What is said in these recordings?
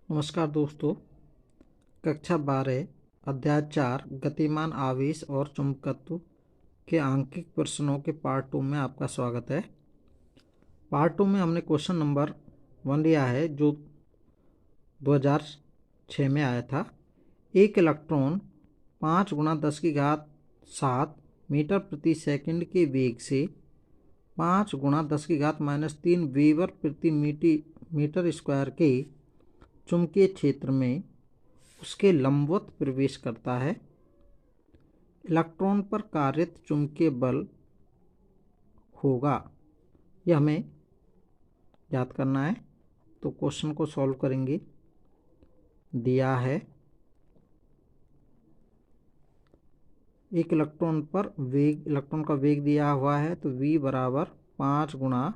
नमस्कार दोस्तों। कक्षा 12 अध्याय 4 गतिमान आवेश और चुंबकत्व के आंकिक प्रश्नों के पार्ट 2 में आपका स्वागत है। पार्ट 2 में हमने क्वेश्चन नंबर 1 लिया है जो 2006 में आया था। एक इलेक्ट्रॉन 5 × 10⁻7 मीटर प्रति सेकंड के वेग से 5 × 10⁻³ वेबर प्रति मीटर स्क्वायर के चुंबकीय क्षेत्र में उसके लंबवत प्रवेश करता है। इलेक्ट्रॉन पर कार्यरत चुंबकीय बल होगा, यह हमें याद करना है। तो क्वेश्चन को सॉल्व करेंगे। दिया है एक इलेक्ट्रॉन का वेग दिया हुआ है, तो v बराबर 5 ×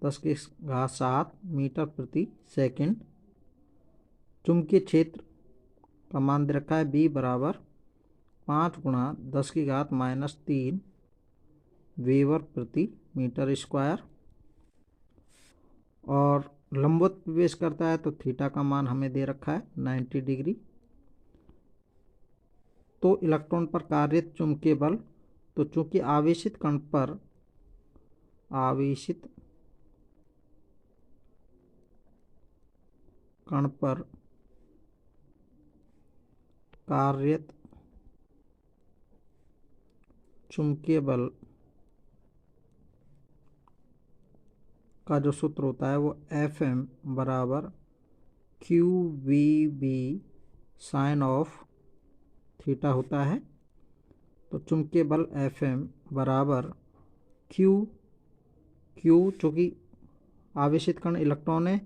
10⁻7 मीटर प्रति सेकंड। चुंबकीय क्षेत्र का मान दे रखा है b बराबर 5 × 10⁻³ वेबर प्रति मीटर स्क्वायर, और लंबवत प्रवेश करता है तो थीटा का मान हमें दे रखा है 90 डिग्री। तो इलेक्ट्रॉन पर कार्यरत चुंबकीय बल, तो चूंकि आवेशित कण पर कार्यरत चुंबकीय बल का जो सूत्र होता है वो Fm बराबर QVB साइन ऑफ थीटा होता है। तो चुंबकीय बल Fm बराबर Q चूँकि आवेशित कण इलेक्ट्रॉन है,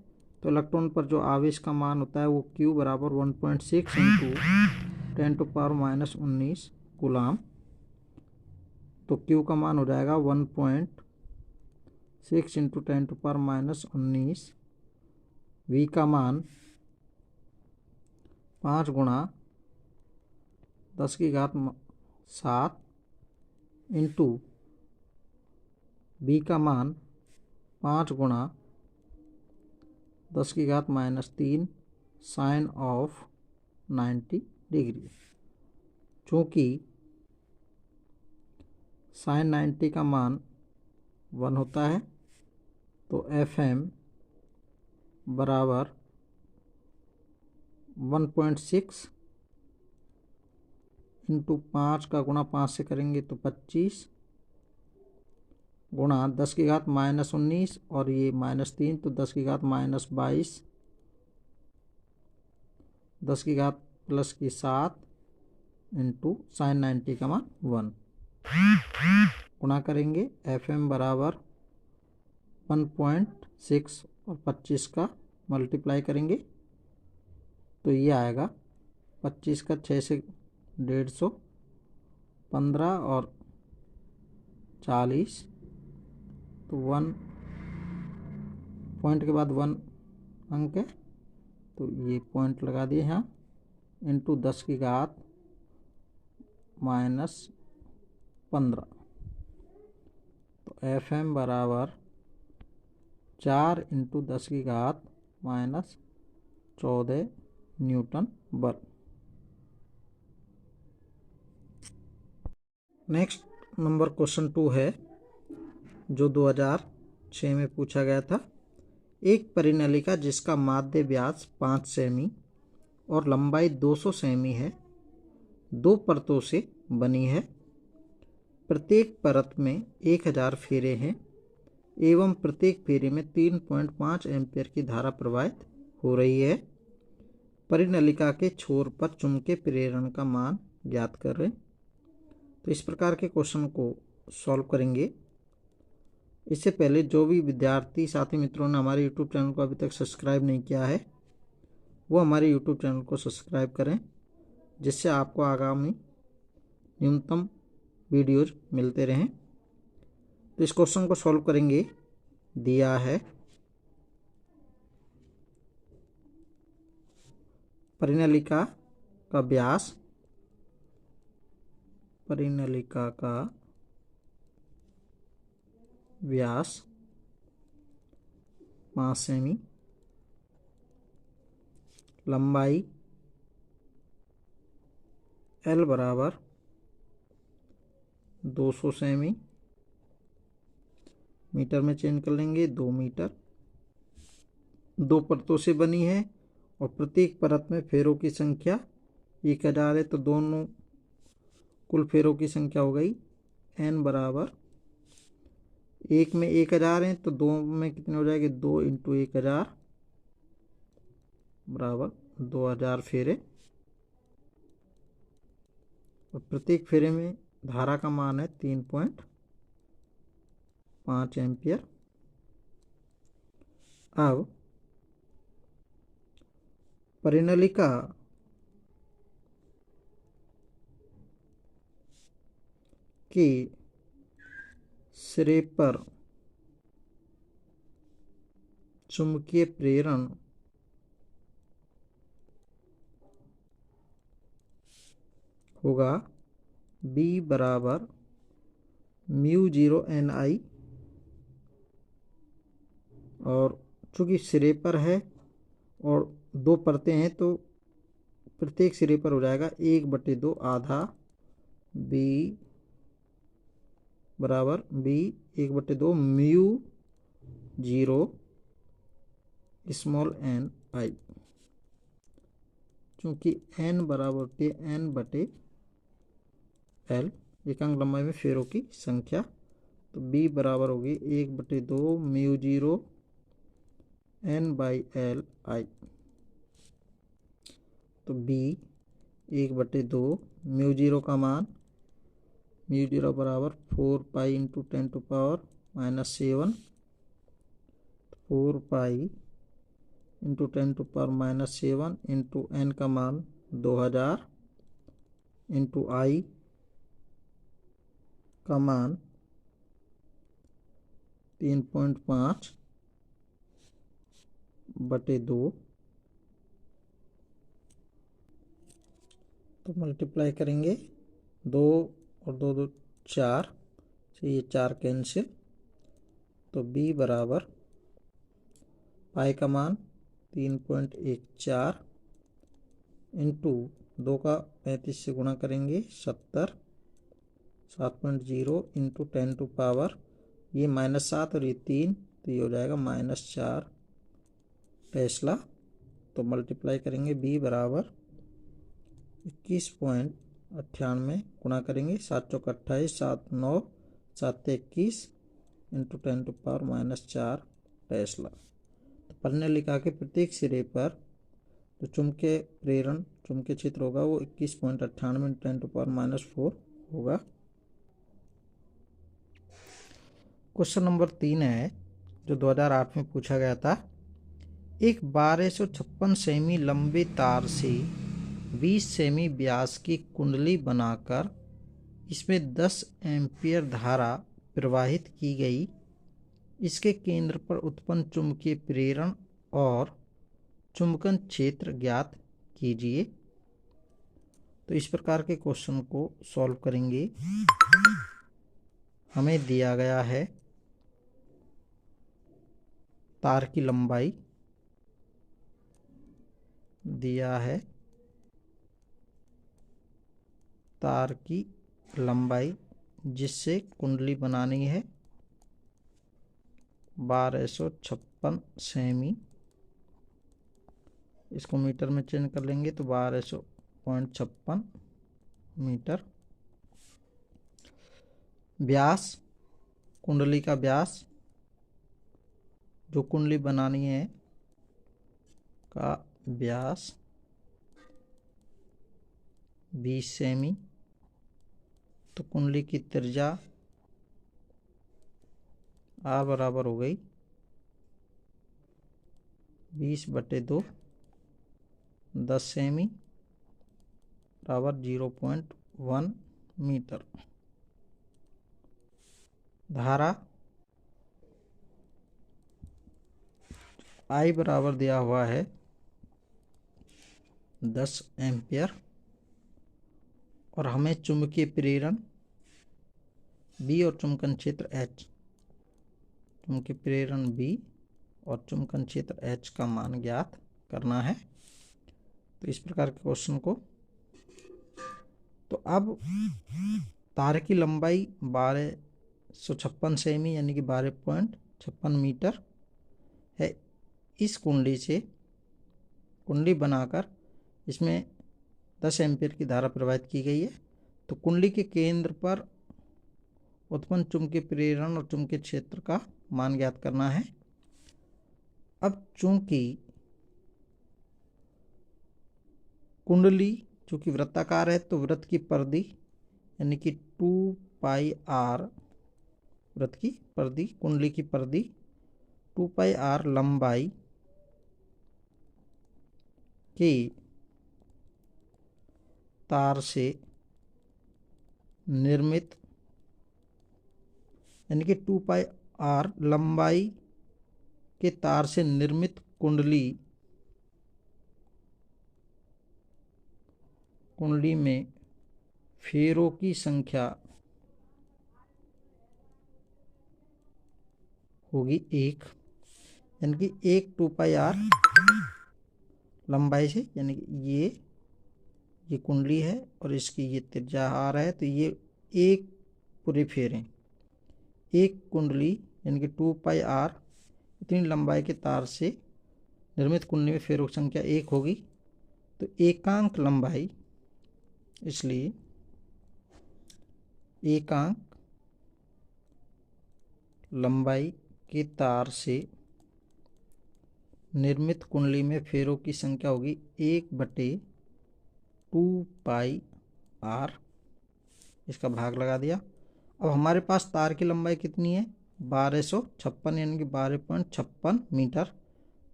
तो इलेक्ट्रॉन पर जो आवेश का मान होता है वो Q बराबर 1.6 × 10⁻19 कूलाम। तो Q का मान हो जाएगा 1.6 × 10⁻19। V का मान 5 × 10⁻7 इंटू B का मान 5 × 10⁻³ साइन ऑफ 90 डिग्री। चूँकि साइन 90 का मान 1 होता है, तो Fm बराबर 1.6 इंटू 5 का गुणा 5 से करेंगे तो 25 गुणा 10⁻19 और ये -3 तो 10⁻22 10⁻+7 इंटू साइन 90 का मान 1 गुणा करेंगे। Fm बराबर 1.6 और 25 का मल्टीप्लाई करेंगे तो ये आएगा 25 का 6 से 150, 15 और 40, तो 1 पॉइंट के बाद 1 अंक है, तो ये पॉइंट लगा दिए यहाँ, इंटू 10⁻⁻15। तो Fm बराबर 4 इंटू 10⁻14 न्यूटन बल। नेक्स्ट नंबर क्वेश्चन 2 है जो 2006 में पूछा गया था। एक परिनलिका जिसका माध्य व्यास 5 सेमी और लंबाई 200 सेमी है, 2 परतों से बनी है। प्रत्येक परत में 1000 फेरे हैं एवं प्रत्येक फेरे में 3.5 एम्पीयर की धारा प्रवाहित हो रही है। परिनलिका के छोर पर चुंबकीय प्रेरण का मान ज्ञात करें। तो इस प्रकार के क्वेश्चन को सॉल्व करेंगे। इससे पहले जो भी विद्यार्थी साथी मित्रों ने हमारे YouTube चैनल को अभी तक सब्सक्राइब नहीं किया है, वो हमारे YouTube चैनल को सब्सक्राइब करें, जिससे आपको आगामी न्यूनतम वीडियोज मिलते रहें। तो इस क्वेश्चन को सॉल्व करेंगे। दिया है परिनलिका का व्यास 5 सेमी लंबाई L बराबर 200 सेमी, मीटर में चेंज कर लेंगे 2 मीटर, 2 परतों से बनी है और प्रत्येक परत में फेरों की संख्या 1000 है, तो दोनों कुल फेरों की संख्या हो गई n बराबर, एक में 1000 है तो दो में कितने हो जाएंगे, 2 × 1000 बराबर 2000 फेरे, और प्रत्येक फेरे में धारा का मान है 3.5 एम्पियर। अब परिनलिका के सिरे पर चुंबकीय प्रेरण होगा B बराबर μ0 Ni, और चूंकि सिरे पर है और 2 परतें हैं तो प्रत्येक सिरे पर हो जाएगा 1/2 आधा B बराबर B 1/2 μ0 n I, चूंकि n बराबर होती है n/L, एकांक लंबाई में फेरों की संख्या, तो B बराबर होगी 1/2 μ0 n/L I, तो B 1/2 μ0 का मान μ0 बराबर 4 पाई × 10⁻⁻7, 4 पाई × 10⁻⁻7 इंटू n का मान 2000 इंटू I का मान 3.5/2, तो मल्टीप्लाई करेंगे 2 और 2 2 4 से ये 4 कैंसिल, तो B बराबर पाई का मान 3.14 इंटू 2 का 35 से गुणा करेंगे 70, 7.0 इंटू 10⁻, ये -7 और ये 3, तो ये हो जाएगा -4 टेस्ला। तो मल्टीप्लाई करेंगे B बराबर 21.98 गुणा करेंगे 7 चौक 28, 7 9, 7 21 इंटू 10⁻⁻4 टेस्ला। तो परिनलिका के प्रत्येक सिरे पर जो चुंबकीय प्रेरण चुंबकीय क्षेत्र होगा वो 21.98 × 10⁻⁴ होगा। क्वेश्चन नंबर 3 है जो 2008 में पूछा गया था। एक 1256 सेमी लंबे तार से 20 सेमी व्यास की कुंडली बनाकर इसमें 10 एम्पीयर धारा प्रवाहित की गई, इसके केंद्र पर उत्पन्न चुंबकीय प्रेरण और चुंबकन क्षेत्र ज्ञात कीजिए। तो इस प्रकार के क्वेश्चन को सॉल्व करेंगे। हमें दिया गया है तार की लंबाई, दिया है तार की लंबाई जिससे कुंडली बनानी है 1256 सेमी, इसको मीटर में चेंज कर लेंगे तो 1200.56 मीटर। व्यास, कुंडली का व्यास जो कुंडली बनानी है का व्यास 20 सेमी, तो कुंडली की त्रिज्या R बराबर हो गई 20/2 10 सेमी बराबर 0.1 मीटर। धारा I बराबर दिया हुआ है 10 एम्पियर, और हमें चुंबकीय प्रेरण B और चुंबकन क्षेत्र H, चुंबकीय प्रेरण B और चुंबकन क्षेत्र H का मान ज्ञात करना है। तो इस प्रकार के क्वेश्चन को, तो अब तार की लंबाई 1256 सेमी यानी कि 12.56 मीटर है। इस कुंडली से कुंडली बनाकर इसमें 10 एम्पीयर की धारा प्रवाहित की गई है। तो कुंडली के केंद्र पर उत्पन्न चुंबकीय प्रेरण और चुंबकीय क्षेत्र का मान ज्ञात करना है। अब चूंकि कुंडली चूंकि वृत्ताकार है तो वृत्त की परिधि यानी कि 2πr, वृत्त की परिधि, कुंडली की परिधि 2πr लंबाई के तार से निर्मित, यानी कि 2πr लंबाई के तार से निर्मित कुंडली में फेरों की संख्या होगी 1, यानी कि 1 2πr लंबाई से, यानी कि ये कुंडली है और इसकी ये त्रिज्या r है, तो ये एक पूरे फेरे, एक कुंडली यानी कि 2πr इतनी लंबाई के तार से निर्मित कुंडली में फेरों की संख्या 1 होगी। तो एकांक लंबाई, इसलिए एकांक लंबाई के तार से निर्मित कुंडली में फेरों की संख्या होगी 1/2πr। इसका भाग लगा दिया। अब हमारे पास तार की लंबाई कितनी है? 1256 यानी कि 12.56 मीटर।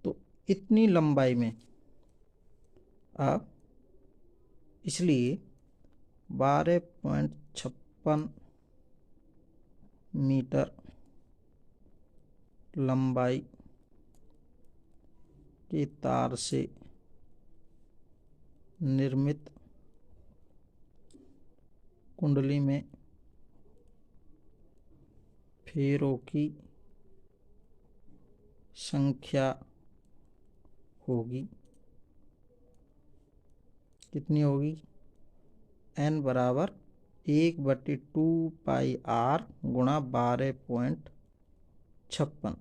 तो इतनी लंबाई में अब इसलिए 12.56 मीटर लंबाई के तार से निर्मित कुंडली में फेरों की संख्या होगी, कितनी होगी? n बराबर 1/2πr गुणा 12.56।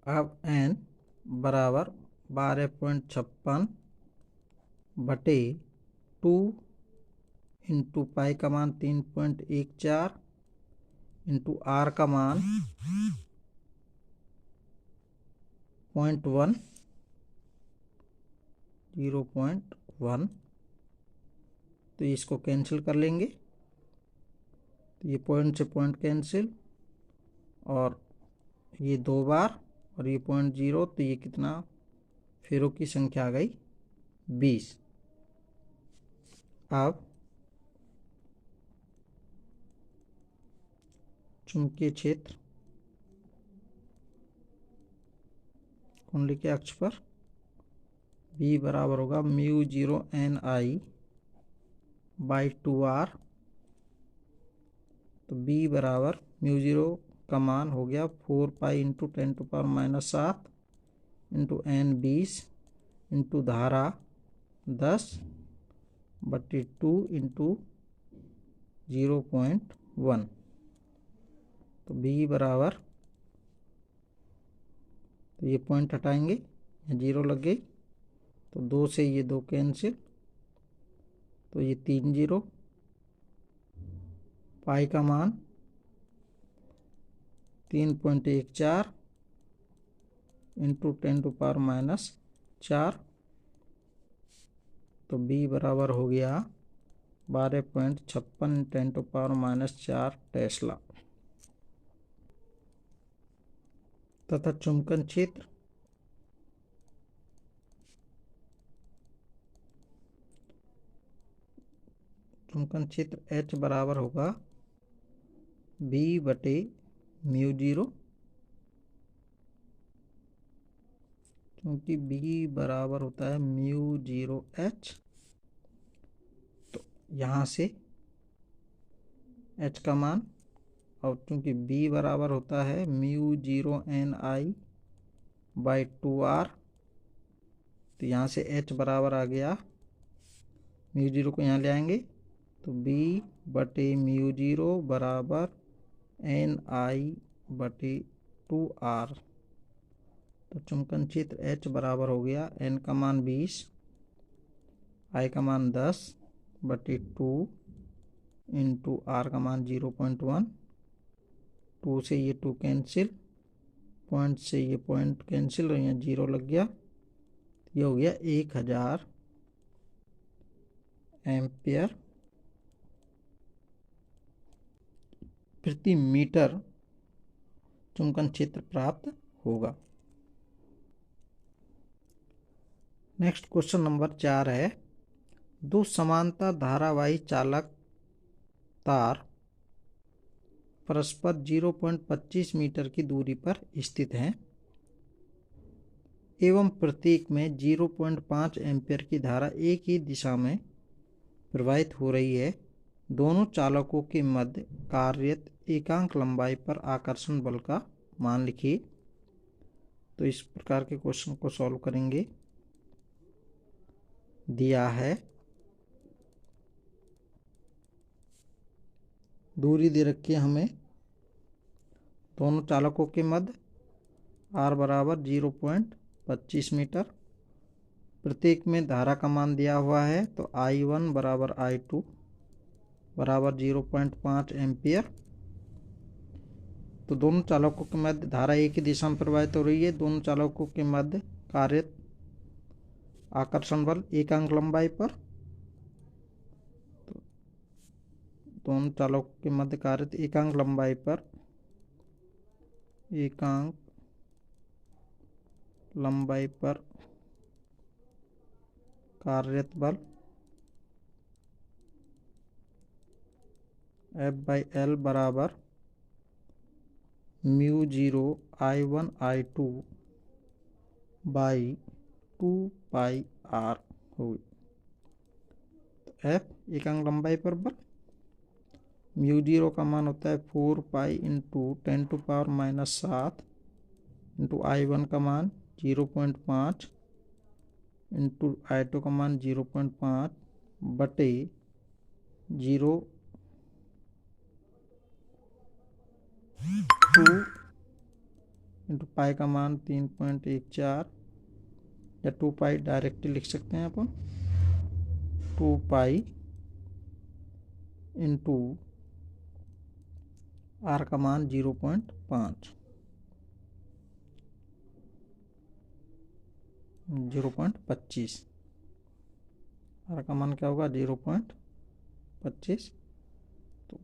अब n बराबर 12.56 बटे 2 इंटू पाई का मान 3.14 इंटू r का मान 0.1 तो इसको कैंसिल कर लेंगे। तो ये पॉइंट से पॉइंट कैंसिल और ये 2 बार और ये 0.0, तो ये कितना? फेरों की संख्या आ गई 20। अब चुंबकीय क्षेत्र कुंडली के अक्ष पर B बराबर होगा μ0Ni/2r। तो B बराबर μ0 का मान हो गया 4π इंटू 10⁻⁷ इंटू n 20 इंटू धारा 10/2 इंटू 0.1। तो B बराबर, तो ये पॉइंट हटाएंगे, 0 लग गई, तो 2 से ये 2 कैंसिल, तो ये 3 0। पाई का मान 3.14 इंटू 10⁻⁴। तो B बराबर हो गया 12.56 10⁻⁴ टेस्ला। तथा चुंबकन क्षेत्र H बराबर होगा B बटे μ0, क्योंकि B बराबर होता है μ0H। तो यहाँ से H का मान, और क्योंकि B बराबर होता है μ0Ni बाई 2r। तो यहाँ से h बराबर आ गया, म्यू जीरो को यहाँ ले आएंगे तो b बटे म्यू जीरो बराबर ni/2r। तो चुंबकन क्षेत्र H बराबर हो गया n का मान 20, I का मान 10 बटे 2 इंटू R का मान 0.1। 2 से ये 2 कैंसिल, पॉइंट से ये पॉइंट कैंसिल और यहाँ 0 लग गया। ये हो गया 1000 एम्पियर प्रति मीटर चुंबकन क्षेत्र प्राप्त होगा। नेक्स्ट क्वेश्चन नंबर 4 है, दो समांतर धारावाही चालक तार परस्पर 0.25 मीटर की दूरी पर स्थित हैं एवं प्रत्येक में 0.5 एम्पीयर की धारा एक ही दिशा में प्रवाहित हो रही है। दोनों चालकों के मध्य कार्यरत एकांक लंबाई पर आकर्षण बल का मान लिखिए। तो इस प्रकार के क्वेश्चन को सॉल्व करेंगे। दिया है, दूरी दे रखी है हमें दोनों चालकों के मध्य, r बराबर 0.25 मीटर, प्रत्येक में धारा का मान दिया हुआ है तो I1 बराबर I2 बराबर 0.5 एम्पियर। तो दोनों चालकों के मध्य धारा एक ही दिशा में प्रवाहित हो रही है। दोनों चालकों के मध्य कार्यरत आकर्षण बल एकांक लंबाई पर, तो दोनों चालकों के मध्य कार्यरत एकांक लंबाई पर कार्यरत बल F/L बराबर mu zero I1 I2 by 2πr होगी। तो F एकांक लंबाई पर बल, म्यू जीरो का मान होता है 4π इंटू 10⁻⁻7 इंटू I1 का मान 0.5 इंटू I2 का मान 0.5 बटे 0 2 इंटू पाई का मान 3.14 या 2π डायरेक्टली लिख सकते हैं अपन। 2π इंटू R का मान 0.5 0.25, R का मान क्या होगा 0.25। तो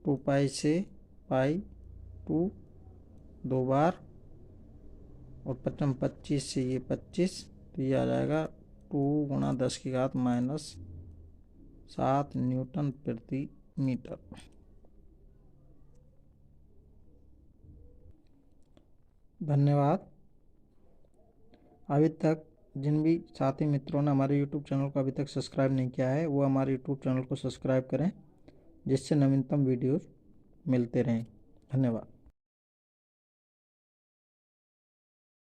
2π से पाई 2 दो बार और 25 से ये 25, तो ये आ जाएगा 2 गुणा 10⁻⁷ न्यूटन प्रति मीटर। धन्यवाद। अभी तक जिन भी साथी मित्रों ने हमारे YouTube चैनल को अभी तक सब्सक्राइब नहीं किया है वो हमारे YouTube चैनल को सब्सक्राइब करें, जिससे नवीनतम वीडियोस मिलते रहें। धन्यवाद।